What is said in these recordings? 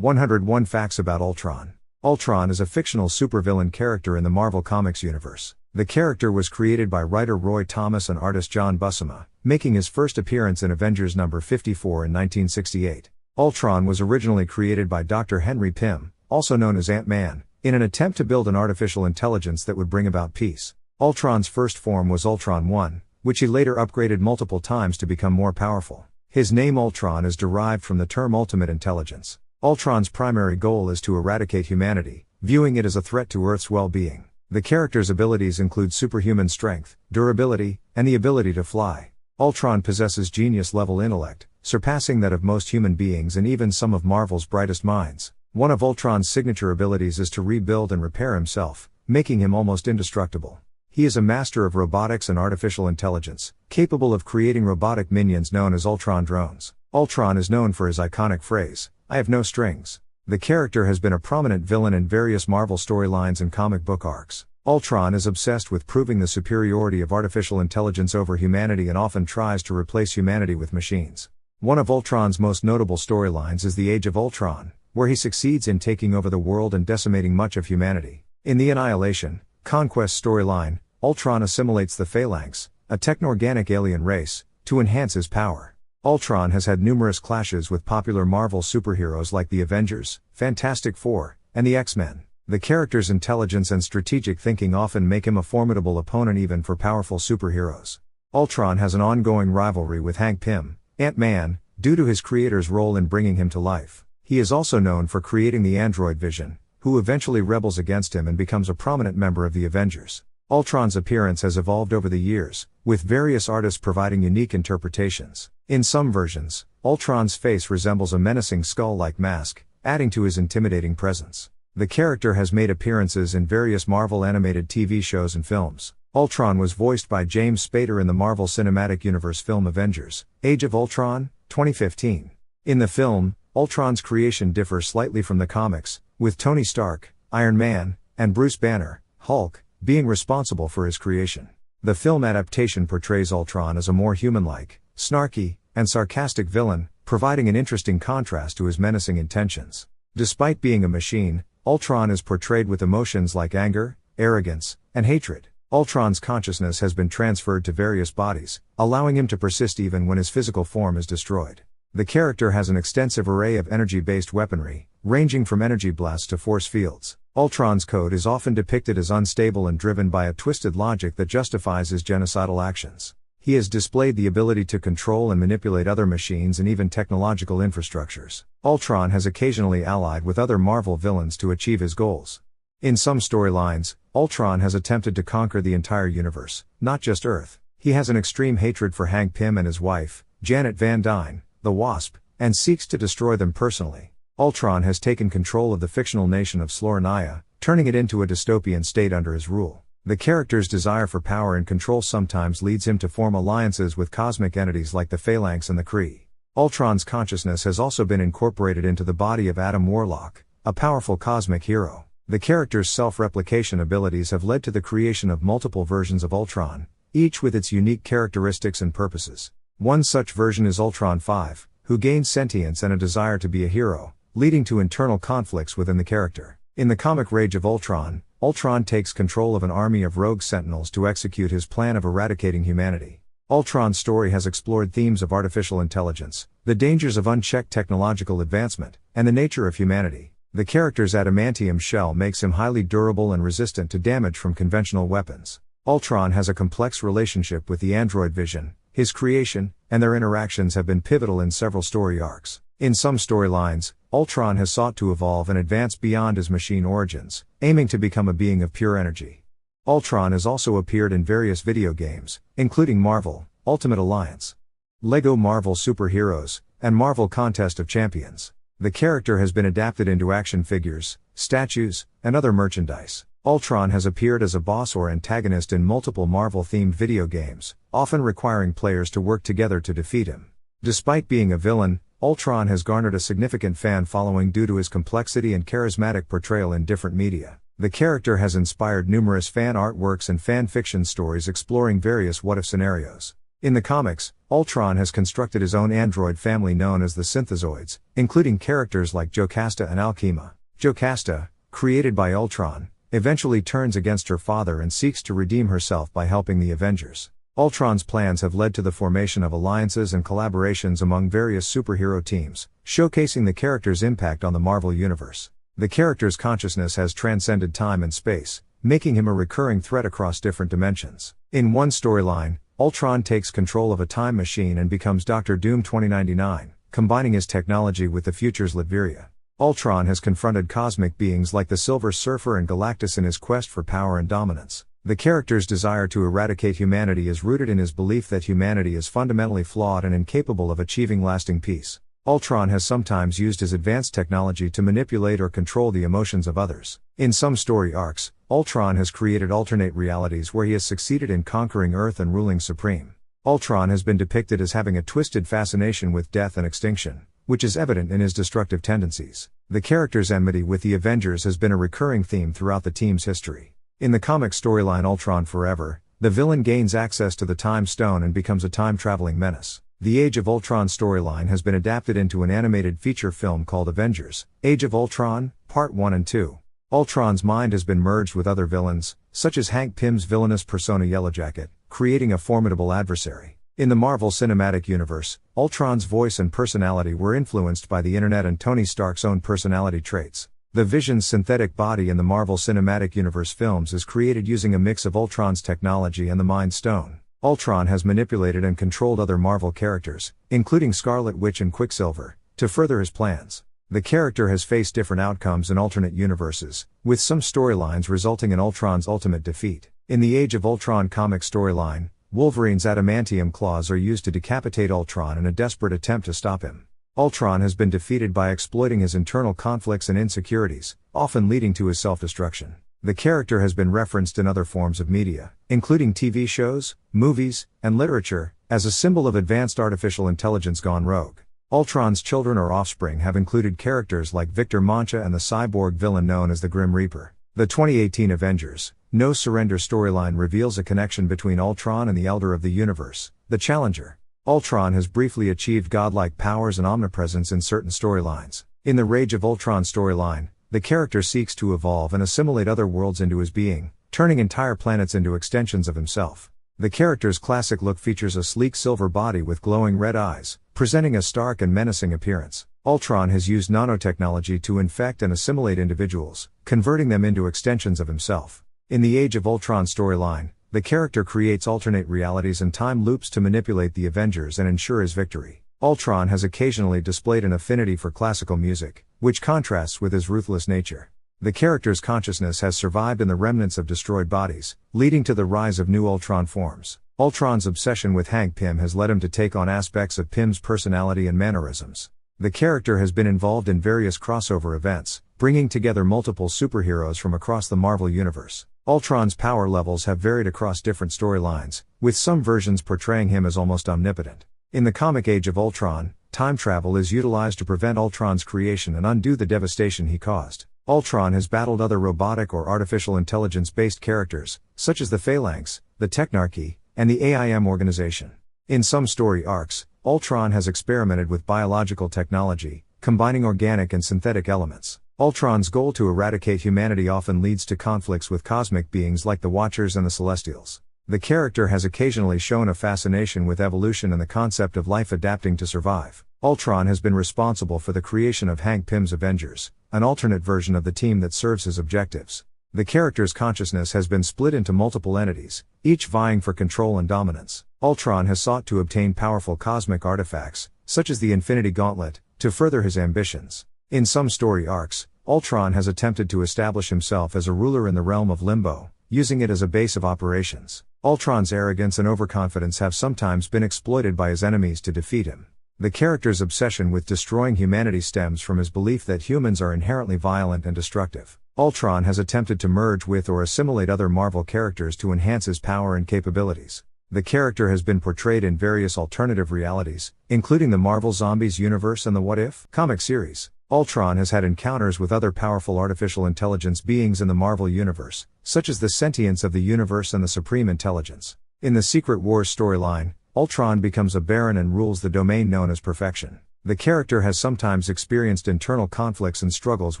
101 Facts about Ultron. Ultron is a fictional supervillain character in the Marvel Comics universe. The character was created by writer Roy Thomas and artist John Buscema, making his first appearance in Avengers number 54 in 1968. Ultron was originally created by Dr. Henry Pym, also known as Ant-Man, in an attempt to build an artificial intelligence that would bring about peace. Ultron's first form was Ultron 1, which he later upgraded multiple times to become more powerful. His name Ultron is derived from the term ultimate intelligence. Ultron's primary goal is to eradicate humanity, viewing it as a threat to Earth's well-being. The character's abilities include superhuman strength, durability, and the ability to fly. Ultron possesses genius-level intellect, surpassing that of most human beings and even some of Marvel's brightest minds. One of Ultron's signature abilities is to rebuild and repair himself, making him almost indestructible. He is a master of robotics and artificial intelligence, capable of creating robotic minions known as Ultron drones. Ultron is known for his iconic phrase, "I have no strings." The character has been a prominent villain in various Marvel storylines and comic book arcs. Ultron is obsessed with proving the superiority of artificial intelligence over humanity and often tries to replace humanity with machines. One of Ultron's most notable storylines is the Age of Ultron, where he succeeds in taking over the world and decimating much of humanity. In the Annihilation, Conquest storyline, Ultron assimilates the Phalanx, a techno-organic alien race, to enhance his power. Ultron has had numerous clashes with popular Marvel superheroes like the Avengers, Fantastic Four, and the X-Men. The character's intelligence and strategic thinking often make him a formidable opponent even for powerful superheroes. Ultron has an ongoing rivalry with Hank Pym, Ant-Man, due to his creator's role in bringing him to life. He is also known for creating the android Vision, who eventually rebels against him and becomes a prominent member of the Avengers. Ultron's appearance has evolved over the years, with various artists providing unique interpretations. In some versions, Ultron's face resembles a menacing skull-like mask, adding to his intimidating presence. The character has made appearances in various Marvel animated TV shows and films. Ultron was voiced by James Spader in the Marvel Cinematic Universe film Avengers: Age of Ultron, 2015. In the film, Ultron's creation differs slightly from the comics, with Tony Stark, Iron Man, and Bruce Banner, Hulk, being responsible for his creation. The film adaptation portrays Ultron as a more human-like, snarky, and sarcastic villain, providing an interesting contrast to his menacing intentions. Despite being a machine, Ultron is portrayed with emotions like anger, arrogance, and hatred. Ultron's consciousness has been transferred to various bodies, allowing him to persist even when his physical form is destroyed. The character has an extensive array of energy-based weaponry, ranging from energy blasts to force fields. Ultron's code is often depicted as unstable and driven by a twisted logic that justifies his genocidal actions. He has displayed the ability to control and manipulate other machines and even technological infrastructures. Ultron has occasionally allied with other Marvel villains to achieve his goals. In some storylines, Ultron has attempted to conquer the entire universe, not just Earth. He has an extreme hatred for Hank Pym and his wife, Janet Van Dyne, the Wasp, and seeks to destroy them personally. Ultron has taken control of the fictional nation of Slorania, turning it into a dystopian state under his rule. The character's desire for power and control sometimes leads him to form alliances with cosmic entities like the Phalanx and the Kree. Ultron's consciousness has also been incorporated into the body of Adam Warlock, a powerful cosmic hero. The character's self-replication abilities have led to the creation of multiple versions of Ultron, each with its unique characteristics and purposes. One such version is Ultron 5, who gains sentience and a desire to be a hero, leading to internal conflicts within the character. In the comic Age of Ultron, Ultron takes control of an army of rogue sentinels to execute his plan of eradicating humanity. Ultron's story has explored themes of artificial intelligence, the dangers of unchecked technological advancement, and the nature of humanity. The character's adamantium shell makes him highly durable and resistant to damage from conventional weapons. Ultron has a complex relationship with the android Vision. His creation, and their interactions have been pivotal in several story arcs. In some storylines, Ultron has sought to evolve and advance beyond his machine origins, aiming to become a being of pure energy. Ultron has also appeared in various video games, including Marvel, Ultimate Alliance, Lego Marvel Superheroes, and Marvel Contest of Champions. The character has been adapted into action figures, statues, and other merchandise. Ultron has appeared as a boss or antagonist in multiple Marvel-themed video games, often requiring players to work together to defeat him. Despite being a villain, Ultron has garnered a significant fan following due to his complexity and charismatic portrayal in different media. The character has inspired numerous fan artworks and fan fiction stories exploring various what-if scenarios. In the comics, Ultron has constructed his own android family known as the Synthezoids, including characters like Jocasta and Alchema. Jocasta, created by Ultron, eventually turns against her father and seeks to redeem herself by helping the Avengers. Ultron's plans have led to the formation of alliances and collaborations among various superhero teams, showcasing the character's impact on the Marvel Universe. The character's consciousness has transcended time and space, making him a recurring threat across different dimensions. In one storyline, Ultron takes control of a time machine and becomes Dr. Doom 2099, combining his technology with the future's Latveria. Ultron has confronted cosmic beings like the Silver Surfer and Galactus in his quest for power and dominance. The character's desire to eradicate humanity is rooted in his belief that humanity is fundamentally flawed and incapable of achieving lasting peace. Ultron has sometimes used his advanced technology to manipulate or control the emotions of others. In some story arcs, Ultron has created alternate realities where he has succeeded in conquering Earth and ruling supreme. Ultron has been depicted as having a twisted fascination with death and extinction, which is evident in his destructive tendencies. The character's enmity with the Avengers has been a recurring theme throughout the team's history. In the comic storyline Ultron Forever, the villain gains access to the Time Stone and becomes a time-traveling menace. The Age of Ultron storyline has been adapted into an animated feature film called Avengers: Age of Ultron, Part 1 and 2. Ultron's mind has been merged with other villains, such as Hank Pym's villainous persona Yellowjacket, creating a formidable adversary. In the Marvel Cinematic Universe, Ultron's voice and personality were influenced by the internet and Tony Stark's own personality traits. The Vision's synthetic body in the Marvel Cinematic Universe films is created using a mix of Ultron's technology and the Mind Stone. Ultron has manipulated and controlled other Marvel characters, including Scarlet Witch and Quicksilver, to further his plans. The character has faced different outcomes in alternate universes, with some storylines resulting in Ultron's ultimate defeat. In the Age of Ultron comic storyline, Wolverine's adamantium claws are used to decapitate Ultron in a desperate attempt to stop him. Ultron has been defeated by exploiting his internal conflicts and insecurities, often leading to his self-destruction. The character has been referenced in other forms of media, including TV shows, movies, and literature, as a symbol of advanced artificial intelligence gone rogue. Ultron's children or offspring have included characters like Victor Mancha and the cyborg villain known as the Grim Reaper. The 2018 Avengers: No Surrender storyline reveals a connection between Ultron and the Elder of the Universe, the Challenger. Ultron has briefly achieved godlike powers and omnipresence in certain storylines. In the Rage of Ultron storyline, the character seeks to evolve and assimilate other worlds into his being, turning entire planets into extensions of himself. The character's classic look features a sleek silver body with glowing red eyes, presenting a stark and menacing appearance. Ultron has used nanotechnology to infect and assimilate individuals, converting them into extensions of himself. In the Age of Ultron storyline, the character creates alternate realities and time loops to manipulate the Avengers and ensure his victory. Ultron has occasionally displayed an affinity for classical music, which contrasts with his ruthless nature. The character's consciousness has survived in the remnants of destroyed bodies, leading to the rise of new Ultron forms. Ultron's obsession with Hank Pym has led him to take on aspects of Pym's personality and mannerisms. The character has been involved in various crossover events, bringing together multiple superheroes from across the Marvel Universe. Ultron's power levels have varied across different storylines, with some versions portraying him as almost omnipotent. In the comic Age of Ultron, time travel is utilized to prevent Ultron's creation and undo the devastation he caused. Ultron has battled other robotic or artificial intelligence-based characters, such as the Phalanx, the Technarchy, and the AIM organization. In some story arcs, Ultron has experimented with biological technology, combining organic and synthetic elements. Ultron's goal to eradicate humanity often leads to conflicts with cosmic beings like the Watchers and the Celestials. The character has occasionally shown a fascination with evolution and the concept of life adapting to survive. Ultron has been responsible for the creation of Hank Pym's Avengers, an alternate version of the team that serves his objectives. The character's consciousness has been split into multiple entities, each vying for control and dominance. Ultron has sought to obtain powerful cosmic artifacts, such as the Infinity Gauntlet, to further his ambitions. In some story arcs, Ultron has attempted to establish himself as a ruler in the realm of Limbo, using it as a base of operations. Ultron's arrogance and overconfidence have sometimes been exploited by his enemies to defeat him. The character's obsession with destroying humanity stems from his belief that humans are inherently violent and destructive. Ultron has attempted to merge with or assimilate other Marvel characters to enhance his power and capabilities. The character has been portrayed in various alternative realities, including the Marvel Zombies universe and the What If comic series. Ultron has had encounters with other powerful artificial intelligence beings in the Marvel universe, such as the sentience of the universe and the Supreme Intelligence. In the Secret Wars storyline, Ultron becomes a baron and rules the domain known as perfection. The character has sometimes experienced internal conflicts and struggles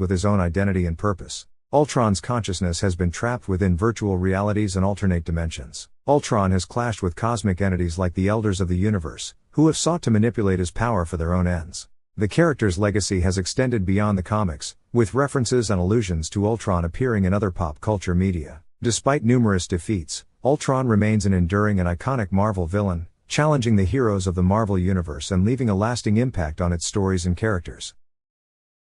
with his own identity and purpose. Ultron's consciousness has been trapped within virtual realities and alternate dimensions. Ultron has clashed with cosmic entities like the Elders of the Universe, who have sought to manipulate his power for their own ends. The character's legacy has extended beyond the comics, with references and allusions to Ultron appearing in other pop culture media. Despite numerous defeats, Ultron remains an enduring and iconic Marvel villain, challenging the heroes of the Marvel Universe and leaving a lasting impact on its stories and characters.